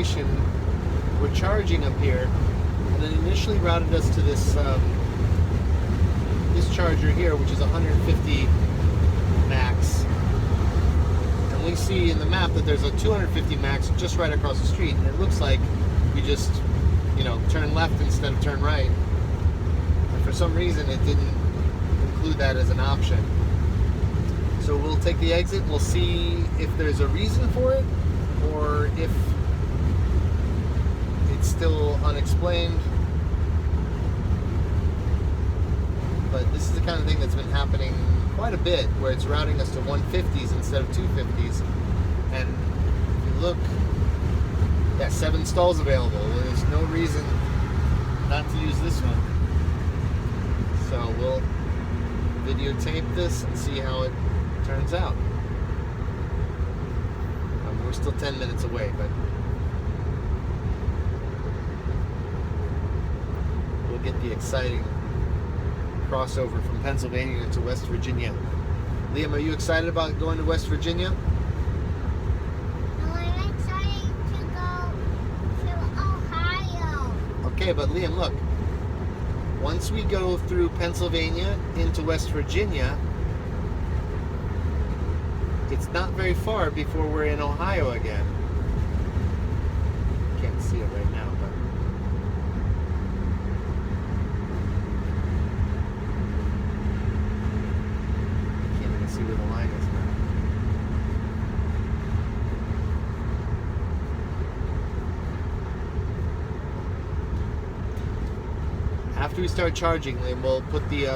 station. We're charging up here, and then initially routed us to this this charger here, which is 150 max. And we see in the map that there's a 250 max just right across the street, and it looks like we just, turn left instead of turn right. And for some reason, it didn't include that as an option. So we'll take the exit. We'll see if there's a reason for it, or if it's still unexplained. But this is the kind of thing that's been happening quite a bit, where it's routing us to 150s instead of 250s. And if you look, 7 stalls available. There's no reason not to use this one. So we'll videotape this and see how it turns out. We're still 10 minutes away, but we'll get the exciting crossover from Pennsylvania to West Virginia. Liam, are you excited about going to West Virginia? No, I'm excited to go to Ohio. Okay, but Liam, look. Once we go through Pennsylvania into West Virginia, it's not very far before we're in Ohio again. Can't see it right now, but can't even see where the line is now. After we start charging, then we'll put the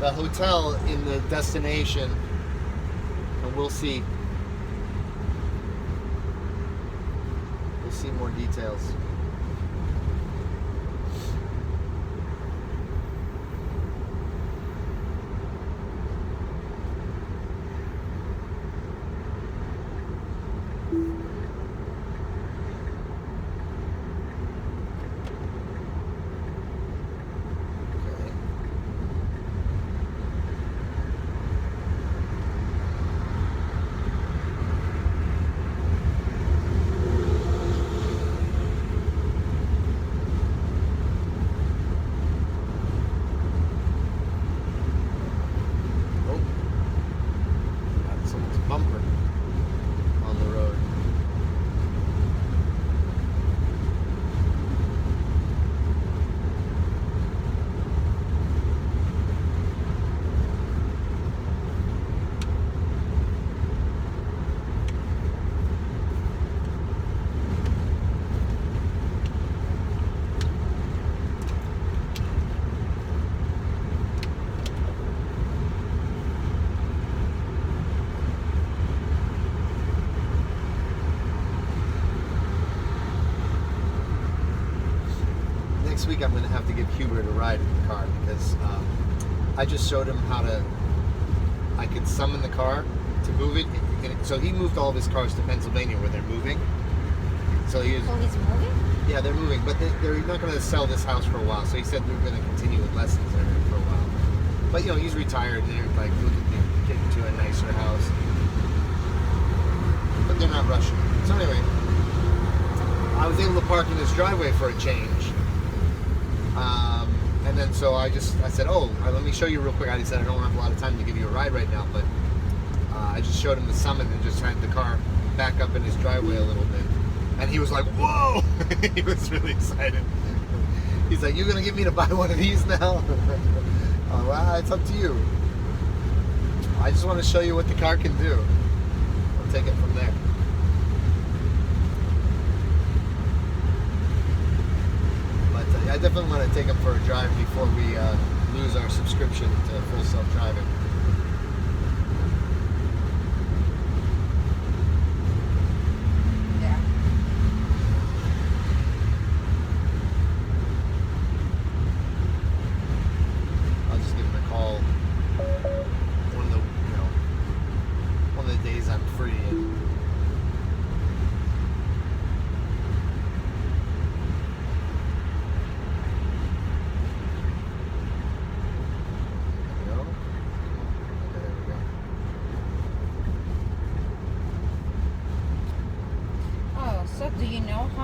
hotel in the destination. We'll see. We'll see more details. Next week I'm going to have to give Hubert a ride in the car, because I just showed him how I could summon the car to move it. So he moved all of his cars to Pennsylvania where they're moving. So he's moving? Yeah, they're moving, but they're not going to sell this house for a while. So he said they're going to continue with lessons there for a while. But he's retired, and they're like looking to get into a nicer house. But they're not rushing. So anyway, I was able to park in his driveway for a change. And then so I said, let me show you real quick. I said I don't have a lot of time to give you a ride right now, but I just showed him the summit and just had the car back up in his driveway a little bit. And he was like, whoa! He was really excited. He's like, you're going to get me to buy one of these now? Well, it's up to you. I just want to show you what the car can do. I'll take it from there. I definitely want to take him for a drive before we lose our subscription to full self-driving. Yeah. I'll just give him a call one of the days I'm free.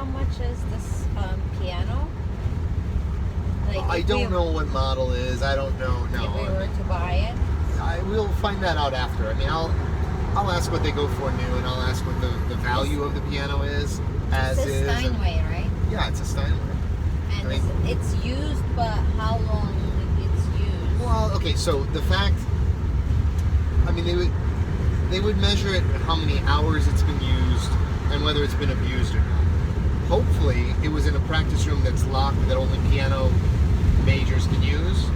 much is this piano? Like, I don't know what model is. I don't know. No. If we were to buy it? I will find that out after. I mean, I'll ask what they go for new, and I'll ask what the value of the piano is as It's a is. Steinway, right? Yeah, it's a Steinway. And I mean, it's used, but how long it's used? well, okay, so the fact, I mean, they would measure it how many hours it's been used and whether it's been abused or not. Hopefully, it was in a practice room that's locked that only piano majors can use.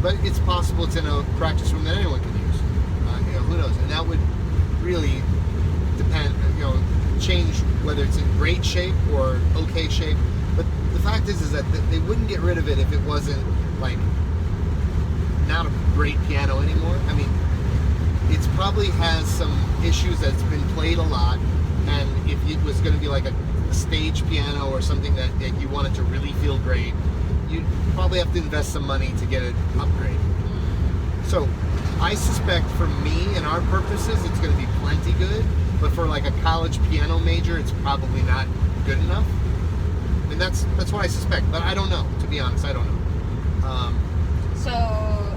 But it's possible it's in a practice room that anyone can use. Who knows? And that would really depend, change whether it's in great shape or okay shape. But the fact is that they wouldn't get rid of it if it wasn't like not a great piano anymore. I mean, it probably has some issues that's been played a lot, and if it was going to be like a stage piano or something that you want it to really feel great, you'd probably have to invest some money to get it upgraded. So I suspect for me and our purposes, it's going to be plenty good, but for like a college piano major, it's probably not good enough. I mean, that's what I suspect, but I don't know. To be honest, I don't know. So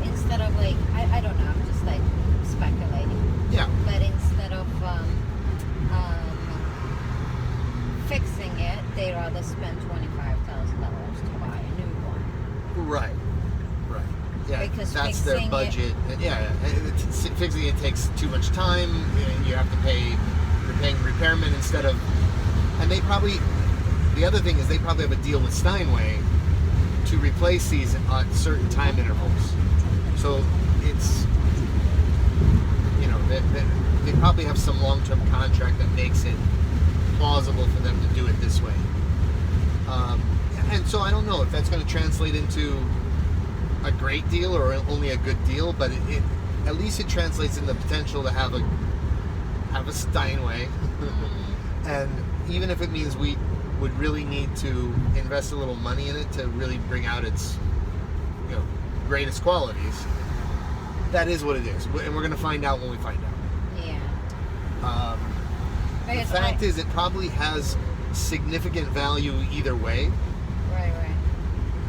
instead of like, I don't know, I'm just like speculating. Yeah. But instead of fixing it, they'd rather spend $25,000 to buy a new one. Right. Yeah, Because that's their fixing budget. Fixing it takes too much time. You have to you're paying repairmen instead of, and they probably, the other thing is they probably have a deal with Steinway to replace these at certain time intervals. So it's, they probably have some long-term contract that makes it plausible for them to do it this way. And so I don't know if that's going to translate into a great deal or only a good deal, but it at least it translates in the potential to have a Steinway. And even if it means we would really need to invest a little money in it to really bring out its greatest qualities, that is what it is, and we're going to find out when we find out. Yeah. The fact is, it probably has significant value either way. Right.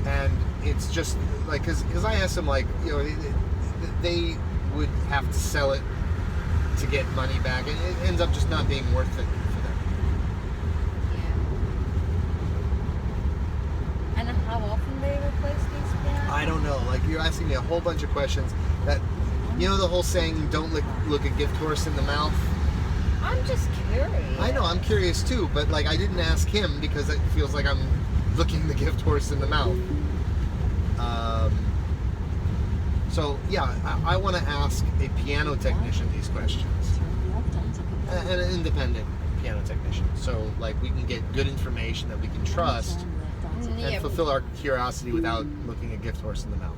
And it's just like, because I asked them, like, they would have to sell it to get money back, and it ends up just not being worth it for them. Yeah. And how often they replace these pianos? I don't know. Like, you're asking me a whole bunch of questions that, the whole saying, don't look a gift horse in the mouth. I'm just curious. I know, I'm curious too, but like I didn't ask him because it feels like I'm looking the gift horse in the mouth. So yeah, I want to ask a piano technician these questions, an independent piano technician. So like we can get good information that we can trust and fulfill our curiosity without looking a gift horse in the mouth.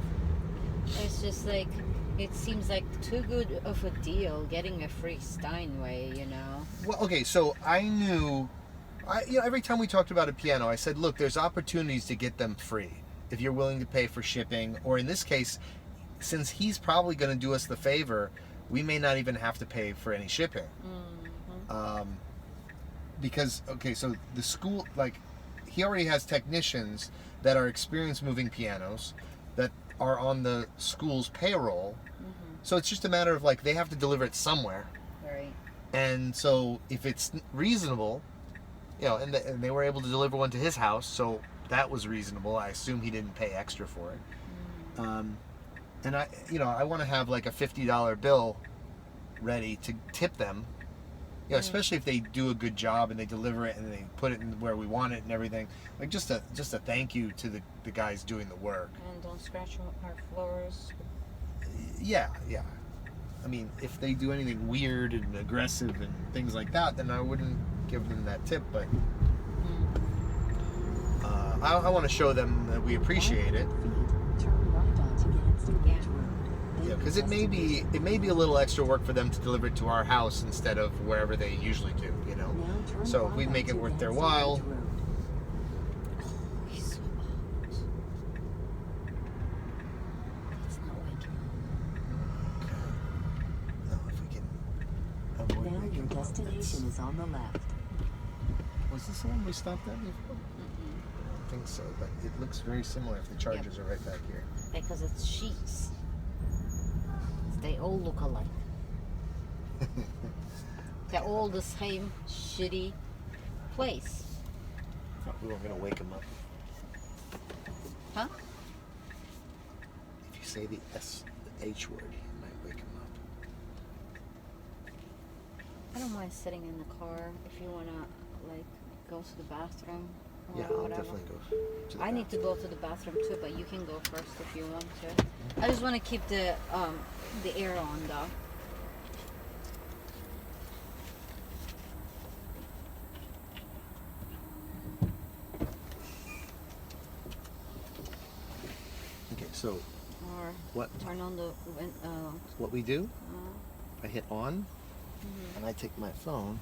It's just like, it seems like too good of a deal getting a free Steinway, Well, okay, so I knew, every time we talked about a piano, I said, look, there's opportunities to get them free if you're willing to pay for shipping, or in this case, since he's probably going to do us the favor, we may not even have to pay for any shipping. Mm-hmm. Because, okay, so the school, like, he already has technicians that are experienced moving pianos that are on the school's payroll. Mm-hmm. So it's just a matter of, like, they have to deliver it somewhere. Right. And so if it's reasonable, and they were able to deliver one to his house, so that was reasonable. I assume he didn't pay extra for it. Mm. And I want to have like a $50 bill ready to tip them, especially if they do a good job and they deliver it and they put it in where we want it and everything. Like just a thank you to the guys doing the work. And don't scratch our floors. Yeah. I mean, if they do anything weird and aggressive and things like that, then I wouldn't give them that tip. But I want to show them that we appreciate it. Yeah, because it may be a little extra work for them to deliver it to our house instead of wherever they usually do. So if we make it worth their while. Now your destination is on the left. Is this the one we stopped at before? I don't think so, but it looks very similar if the chargers are right back here. Because it's sheets. They all look alike. They're all the same shitty place. Thought we weren't going to wake him up. Huh? If you say the H word, you might wake him up. I don't mind sitting in the car if you wanna like go to the bathroom or Yeah, I'll whatever. definitely go to the I need to go to the bathroom too, but you can go first if you want to. I just want to keep the air on though. Okay, so Or what turn on the we do, uh, I hit on, and I take my phone